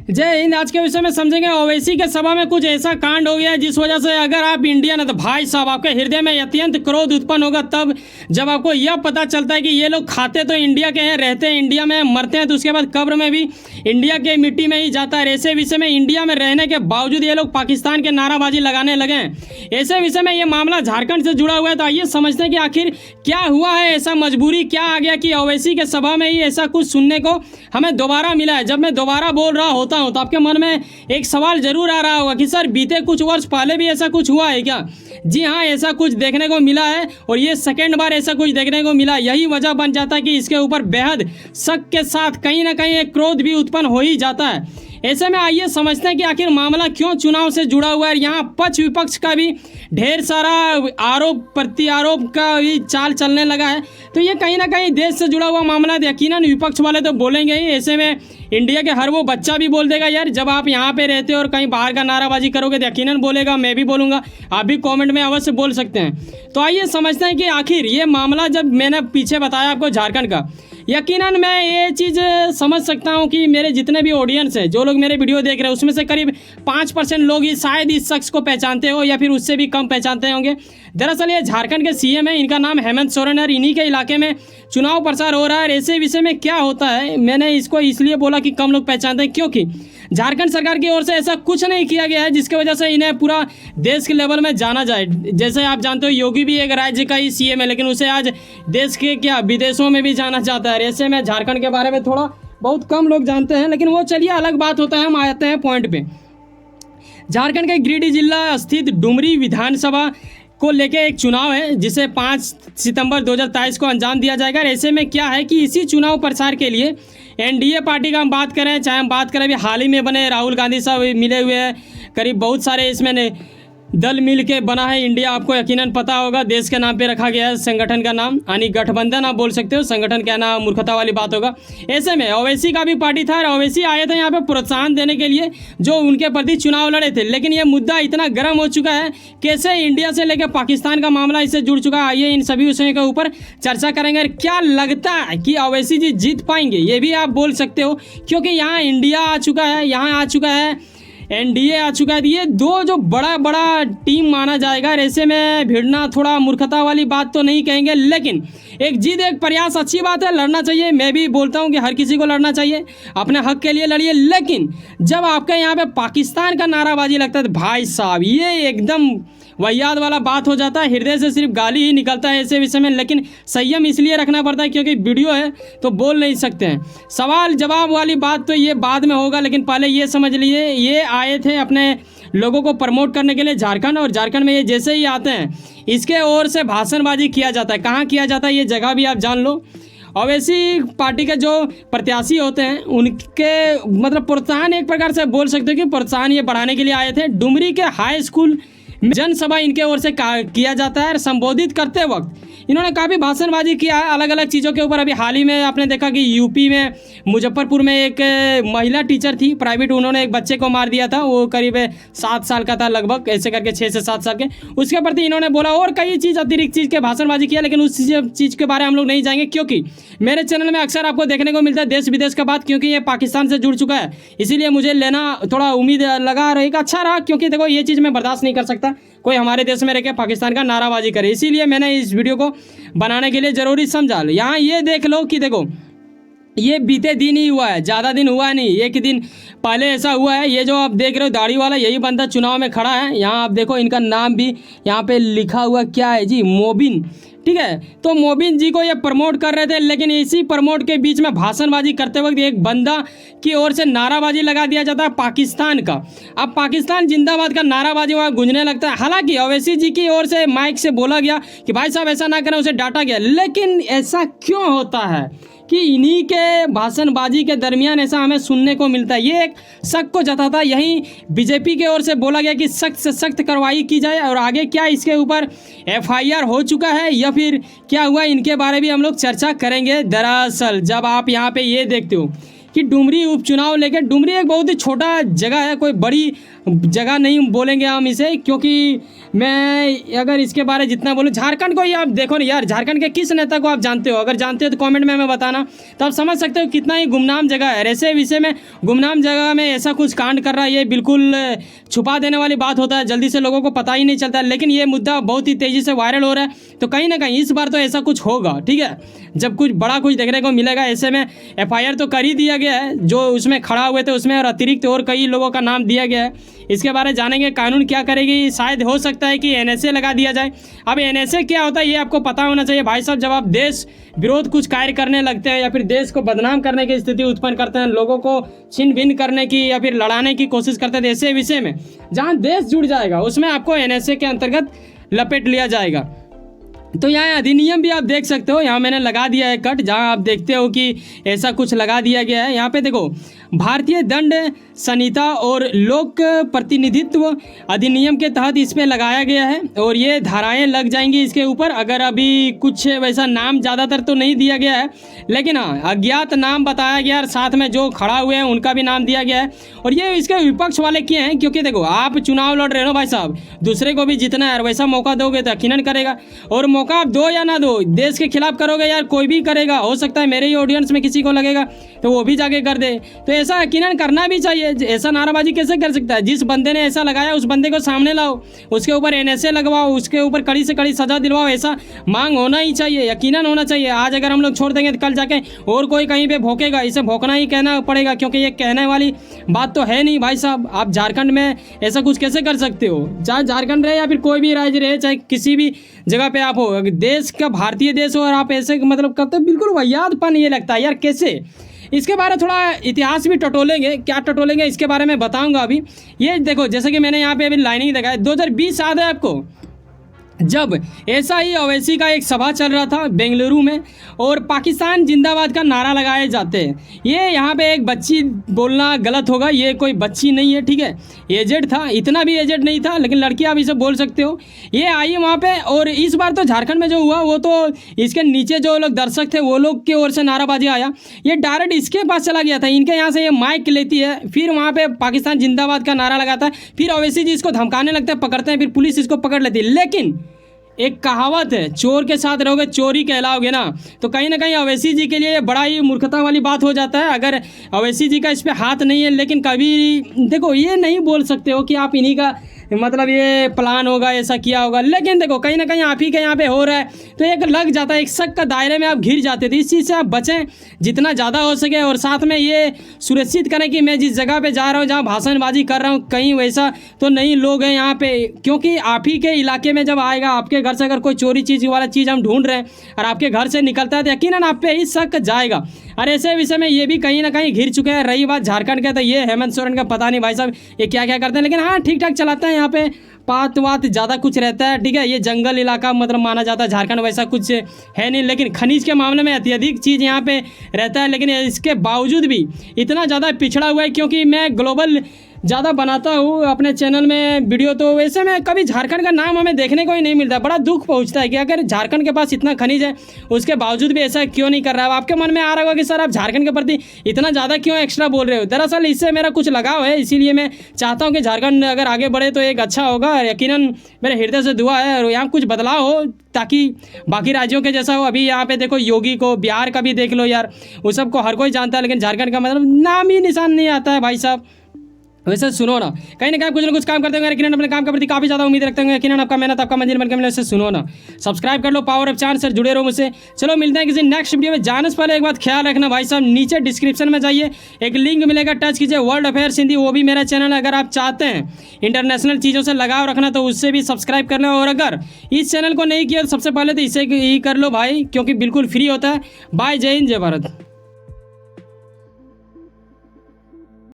जय हिंद। आज के विषय में समझेंगे ओवैसी के सभा में कुछ ऐसा कांड हो गया है जिस वजह से अगर आप इंडियन है तो भाई साहब आपके हृदय में अत्यंत क्रोध उत्पन्न होगा तब जब आपको यह पता चलता है कि ये लोग खाते तो इंडिया के हैं, रहते हैं इंडिया में, मरते हैं तो उसके बाद कब्र में भी इंडिया के मिट्टी में ही जाता है। ऐसे विषय में इंडिया में रहने के बावजूद ये लोग पाकिस्तान के नाराबाजी लगाने लगे हैं। ऐसे विषय में ये मामला झारखंड से जुड़ा हुआ है। तो आइए समझते हैं कि आखिर क्या हुआ है, ऐसा मजबूरी क्या आ गया कि ओवैसी के सभा में ही ऐसा कुछ सुनने को हमें दोबारा मिला है। जब मैं दोबारा बोल रहा होता हूँ तो आपके मन में एक सवाल जरूर आ रहा होगा कि सर बीते कुछ वर्ष पहले भी ऐसा कुछ हुआ है क्या? जी हाँ, ऐसा कुछ देखने को मिला है और ये सेकेंड बार ऐसा कुछ देखने को मिला। यही वजह बन जाता है कि इसके ऊपर बेहद शक के साथ कहीं ना कहीं एक क्रोध भी उत्पन्न हो ही जाता है। ऐसे में आइए समझते हैं कि आखिर मामला क्यों चुनाव से जुड़ा हुआ है। यहाँ पक्ष विपक्ष का भी ढेर सारा आरोप प्रत्यारोप का भी चाल चलने लगा है। तो ये कहीं ना कहीं देश से जुड़ा हुआ मामला है। यकीनन विपक्ष वाले तो बोलेंगे ही। ऐसे में इंडिया के हर वो बच्चा भी बोल देगा यार जब आप यहाँ पे रहते हो और कहीं बाहर का नाराबाजी करोगे तो यकीनन बोलेगा, मैं भी बोलूँगा, आप भी कमेंट में अवश्य बोल सकते हैं। तो आइए समझते हैं कि आखिर ये मामला जब मैंने पीछे बताया आपको झारखंड का, यकीनन मैं ये चीज़ समझ सकता हूँ कि मेरे जितने भी ऑडियंस है, जो लोग मेरे वीडियो देख रहे हैं, उसमें से करीब 5% लोग ही शायद इस शख्स को पहचानते हो या फिर उससे भी कम पहचानते होंगे। दरअसल ये झारखंड के सीएम है, इनका नाम हेमंत सोरेन है। इन्हीं के इलाके में चुनाव प्रचार हो रहा है। ऐसे विषय में क्या होता है, मैंने इसको इसलिए बोला कि कम लोग पहचानते हैं क्योंकि झारखंड सरकार की ओर से ऐसा कुछ नहीं किया गया है जिसकी वजह से इन्हें पूरा देश के लेवल में जाना जाए। जैसे आप जानते हो योगी भी एक राज्य का ही सीएम है, लेकिन उसे आज देश के क्या विदेशों में भी जाना चाहता है। ऐसे में झारखंड के बारे में थोड़ा बहुत कम लोग जानते हैं, लेकिन वो चलिए अलग बात होता है। हम आते हैं पॉइंट पे। झारखंड के गिरिडीह जिला स्थित डुमरी विधानसभा को लेके एक चुनाव है जिसे 5 सितंबर 2023 को अंजाम दिया जाएगा। ऐसे में क्या है कि इसी चुनाव प्रचार के लिए एनडीए पार्टी का हम बात करें, चाहे हम बात करें अभी हाल ही में बने राहुल गांधी साहब मिले हुए हैं, करीब बहुत सारे इसमें दल मिल के बना है इंडिया। आपको यकीनन पता होगा देश के नाम पे रखा गया है संगठन का नाम, यानी गठबंधन आप बोल सकते हो। संगठन क्या नाम मूर्खता वाली बात होगा। ऐसे में ओवैसी का भी पार्टी था और ओवैसी आए थे यहाँ पे प्रोत्साहन देने के लिए जो उनके प्रति चुनाव लड़े थे। लेकिन ये मुद्दा इतना गर्म हो चुका है, कैसे इंडिया से लेकर पाकिस्तान का मामला इससे जुड़ चुका है। आइए इन सभी विषयों के ऊपर चर्चा करेंगे। क्या लगता है कि ओवैसी जी जीत पाएंगे, ये भी आप बोल सकते हो, क्योंकि यहाँ इंडिया आ चुका है, यहाँ आ चुका है एनडीए आ चुका है। ये दो जो बड़ा टीम माना जाएगा। ऐसे में भिड़ना थोड़ा मूर्खता वाली बात तो नहीं कहेंगे, लेकिन एक जिद एक प्रयास अच्छी बात है, लड़ना चाहिए। मैं भी बोलता हूँ कि हर किसी को लड़ना चाहिए, अपने हक के लिए लड़िए। लेकिन जब आपके यहाँ पे पाकिस्तान का नाराबाजी लगता है तो भाई साहब ये एकदम वाहियात वाला बात हो जाता है। हृदय से सिर्फ गाली ही निकलता है ऐसे विषय में, लेकिन संयम इसलिए रखना पड़ता है क्योंकि वीडियो है तो बोल नहीं सकते हैं। सवाल जवाब वाली बात तो ये बाद में होगा, लेकिन पहले ये समझ लीजिए ये आए थे अपने लोगों को प्रमोट करने के लिए झारखंड, और झारखंड में ये जैसे ही आते हैं इसके ओर से भाषणबाजी किया जाता है। कहाँ किया जाता है ये जगह भी आप जान लो। ओवैसी पार्टी के जो प्रत्याशी होते हैं उनके मतलब प्रोत्साहन एक प्रकार से बोल सकते हो कि प्रोत्साहन ये बढ़ाने के लिए आए थे। डुमरी के हाई स्कूल जनसभा इनके ओर से किया जाता है। संबोधित करते वक्त इन्होंने काफ़ी भाषणबाजी किया है अलग अलग चीज़ों के ऊपर। अभी हाल ही में आपने देखा कि यूपी में मुजफ्फरपुर में एक महिला टीचर थी प्राइवेट, उन्होंने एक बच्चे को मार दिया था। वो करीब 7 साल का था लगभग, ऐसे करके 6 से 7 साल के। उसके प्रति इन्होंने बोला और कई चीज़ अतिरिक्त चीज़ के भाषणबाजी किया, लेकिन उस चीज़ के बारे में हम लोग नहीं जाएंगे क्योंकि मेरे चैनल में अक्सर आपको देखने को मिलता है देश विदेश का बात, क्योंकि ये पाकिस्तान से जुड़ चुका है। इसीलिए मुझे लेना थोड़ा उम्मीद लगा रहेगा, अच्छा रहा, क्योंकि देखो ये चीज़ मैं बर्दाश्त नहीं कर सकता कोई हमारे देश में रह के पाकिस्तान का नाराबाजी करे। इसीलिए मैंने इस वीडियो को बनाने के लिए ज़रूरी समझा। यहाँ ये देख लो कि देखो ये बीते दिन ही हुआ है, ज़्यादा दिन हुआ नहीं, एक दिन पहले ऐसा हुआ है। ये जो आप देख रहे हो दाढ़ी वाला, यही बंदा चुनाव में खड़ा है। यहाँ आप देखो इनका नाम भी यहाँ पे लिखा हुआ क्या है जी, मोबिन, ठीक है। तो मोबिन जी को ये प्रमोट कर रहे थे, लेकिन इसी प्रमोट के बीच में भाषणबाजी करते वक्त एक बंदा की ओर से नाराबाजी लगा दिया जाता है पाकिस्तान का। अब पाकिस्तान जिंदाबाद का नाराबाजी वहाँ गूंजने लगता है। हालांकि ओवैसी जी की ओर से माइक से बोला गया कि भाई साहब ऐसा ना करें, उसे डांटा गया। लेकिन ऐसा क्यों होता है कि इन्हीं के भाषणबाजी के दरमियान ऐसा हमें सुनने को मिलता है? ये एक शक को जताता है। यहीं बीजेपी की ओर से बोला गया कि सख्त से सख्त कार्रवाई की जाए, और आगे क्या इसके ऊपर एफआईआर हो चुका है या फिर क्या हुआ, इनके बारे में हम लोग चर्चा करेंगे। दरअसल जब आप यहाँ पे ये देखते हो कि डुमरी उपचुनाव लेके, डुमरी एक बहुत ही छोटा जगह है, कोई बड़ी जगह नहीं बोलेंगे हम इसे, क्योंकि मैं अगर इसके बारे जितना बोलूँ, झारखंड को ही आप देखो ना यार, झारखंड के किस नेता को आप जानते हो? अगर जानते हो तो कमेंट में हमें बताना, तो आप समझ सकते हो कितना ही गुमनाम जगह है। ऐसे विषय में गुमनाम जगह में ऐसा कुछ कांड कर रहा है, ये बिल्कुल छुपा देने वाली बात होता है, जल्दी से लोगों को पता ही नहीं चलता है। लेकिन ये मुद्दा बहुत ही तेज़ी से वायरल हो रहा है, तो कहीं ना कहीं इस बार तो ऐसा कुछ होगा, ठीक है, जब कुछ बड़ा कुछ देखने को मिलेगा। ऐसे में FIR तो कर ही दिया गया है, जो उसमें खड़ा हुए थे उसमें, और अतिरिक्त और कई लोगों का नाम दिया गया है। इसके बारे में जानेंगे कानून क्या करेगी। शायद हो सकता है कि NSA लगा दिया जाए। अब NSA क्या होता है ये आपको पता होना चाहिए भाई साहब। जब आप देश विरोध कुछ कार्य करने लगते हैं या फिर देश को बदनाम करने की स्थिति उत्पन्न करते हैं, लोगों को छिन भिन्न करने की या फिर लड़ाने की कोशिश करते हैं, ऐसे विषय में जहाँ देश जुड़ जाएगा उसमें आपको NSA के अंतर्गत लपेट लिया जाएगा। तो यहाँ अधिनियम भी आप देख सकते हो, यहाँ मैंने लगा दिया है कट, जहाँ आप देखते हो कि ऐसा कुछ लगा दिया गया है। यहाँ पे देखो, भारतीय दंड संहिता और लोक प्रतिनिधित्व अधिनियम के तहत इस पे लगाया गया है, और ये धाराएं लग जाएंगी इसके ऊपर। अगर अभी कुछ वैसा नाम ज़्यादातर तो नहीं दिया गया है, लेकिन हाँ अज्ञात नाम बताया गया है, साथ में जो खड़ा हुए हैं उनका भी नाम दिया गया है। और ये इसके विपक्ष वाले किए हैं, क्योंकि देखो आप चुनाव लड़ रहे हो भाई साहब, दूसरे को भी जितना है वैसा मौका दोगे तो यकीनन करेगा, और मौका आप दो या ना दो, देश के खिलाफ करोगे यार कोई भी करेगा। हो सकता है मेरे ही ऑडियंस में किसी को लगेगा तो वो भी जाके कर दे, तो ऐसा यकीनन करना भी चाहिए। ऐसा नाराबाजी कैसे कर सकता है? जिस बंदे ने ऐसा लगाया उस बंदे को सामने लाओ, उसके ऊपर NSA लगवाओ, उसके ऊपर कड़ी से कड़ी सजा दिलवाओ, ऐसा मांग होना ही चाहिए, यकीनन होना चाहिए। आज अगर हम लोग छोड़ देंगे तो कल जाके और कोई कहीं पे भोंकेगा, इसे भोंकना ही कहना पड़ेगा, क्योंकि ये कहने वाली बात तो है नहीं भाई साहब। आप झारखंड में ऐसा कुछ कैसे कर सकते हो? चाहे झारखंड रहे या फिर कोई भी राज्य रहे, चाहे किसी भी जगह पे आप हो, देश का भारतीय देश हो और आप ऐसे मतलब करते हो, बिल्कुल वाहियातपन ये लगता है यार। कैसे? इसके बारे में थोड़ा इतिहास भी टटोलेंगे, क्या टटोलेंगे इसके बारे में बताऊंगा अभी। ये देखो, जैसे कि मैंने यहाँ पे अभी लाइनिंग दिखाया, 2020 याद है आपको, जब ऐसा ही ओवैसी का एक सभा चल रहा था बेंगलुरु में, और पाकिस्तान जिंदाबाद का नारा लगाए जाते हैं। ये यहाँ पे एक बच्ची बोलना गलत होगा, ये कोई बच्ची नहीं है, ठीक है, एजेड था, इतना भी एजेड नहीं था, लेकिन लड़की आप इसे बोल सकते हो। ये आई वहाँ पे, और इस बार तो झारखंड में जो हुआ वो तो इसके नीचे जो लोग दर्शक थे वो लोग की ओर से नाराबाजी आया, ये डायरेक्ट इसके पास चला गया था। इनके यहाँ से ये माइक लेती है, फिर वहाँ पे पाकिस्तान जिंदाबाद का नारा लगाता है, फिर ओवैसी जी इसको धमकाने लगते हैं, पकड़ते हैं, फिर पुलिस इसको पकड़ लेती है। लेकिन एक कहावत है, चोर के साथ रहोगे चोरी कहलाओगे ना, तो कहीं ना कहीं ओवैसी जी के लिए ये बड़ा ही मूर्खता वाली बात हो जाता है। अगर ओवैसी जी का इस पे हाथ नहीं है, लेकिन कभी देखो ये नहीं बोल सकते हो कि आप इन्हीं का मतलब ये प्लान होगा, ऐसा किया होगा, लेकिन देखो कहीं ना कहीं आप ही के यहाँ पे हो रहा है, तो एक लग जाता है, एक शक का दायरे में आप घिर जाते थे। इस चीज़ से आप बचें जितना ज़्यादा हो सके, और साथ में ये सुनिश्चित करें कि मैं जिस जगह पे जा रहा हूँ, जहाँ भाषणबाजी कर रहा हूँ, कहीं वैसा तो नहीं लोग हैं यहाँ पे, क्योंकि आप ही के इलाके में जब आएगा, आपके घर से अगर कोई चोरी चीज़ वाला चीज़ हम ढूंढ रहे हैं और आपके घर से निकलता है, तो यकीनन आप पे ही शक जाएगा। और ऐसे विषय में ये भी कहीं ना कहीं घिर चुके हैं। रही बात झारखंड के, तो ये हेमंत सोरेन का पता नहीं भाई साहब ये क्या क्या करते हैं, लेकिन हाँ ठीक ठाक चलाते हैं। यहाँ पे पात वात ज़्यादा कुछ रहता है, ठीक है, ये जंगल इलाका मतलब माना जाता है, झारखंड वैसा कुछ है नहीं, लेकिन खनिज के मामले में अत्यधिक चीज़ यहाँ पे रहता है। लेकिन इसके बावजूद भी इतना ज़्यादा पिछड़ा हुआ है, क्योंकि मैं ग्लोबल ज़्यादा बनाता हूँ अपने चैनल में वीडियो, तो वैसे में कभी झारखंड का नाम हमें देखने को ही नहीं मिलता। बड़ा दुख पहुँचता है कि अगर झारखंड के पास इतना खनिज है, उसके बावजूद भी ऐसा क्यों नहीं कर रहा है। आपके मन में आ रहा होगा कि सर आप झारखंड के प्रति इतना ज़्यादा क्यों एक्स्ट्रा बोल रहे हो। दरअसल इससे मेरा कुछ लगाव है, इसीलिए मैं चाहता हूँ कि झारखंड अगर आगे बढ़े तो एक अच्छा होगा। यकीनन मेरे हृदय से दुआ है, और यहाँ कुछ बदलाव हो ताकि बाकी राज्यों के जैसा हो। अभी यहाँ पे देखो योगी को, बिहार का भी देख लो यार, वो सबको हर कोई जानता है, लेकिन झारखंड का मतलब नाम ही निशान नहीं आता है भाई साहब। वैसे सुनो ना कहीं कुछ ना कुछ काम करते होंगे, यकीनन अपने काम के प्रति काफ़ी ज़्यादा उम्मीद रखते होंगे, यकीनन आपका मेहनत आपका मंजिल बनकर मिले। वैसे सुनो ना, सब्सक्राइब कर low power of chance, sir जुड़े रहो मुझसे। चलो मिलते हैं किसी नेक्स्ट वीडियो में। जाने से पहले एक बात ख्याल रखना भाई साहब, नीचे डिस्क्रिप्शन में जाइए, एक लिंक मिलेगा, टच कीजिए, वर्ल्ड अफेयर्स हिंदी, वो भी मेरा चैनल है। अगर आप चाहते हैं इंटरनेशनल चीज़ों से लगाव रखना तो उससे भी सब्सक्राइब कर लो, और अगर इस चैनल को नहीं किया तो सबसे पहले तो इसे ही कर लो भाई, क्योंकि बिल्कुल फ्री होता है। बाय, जय हिंद, जय भारत।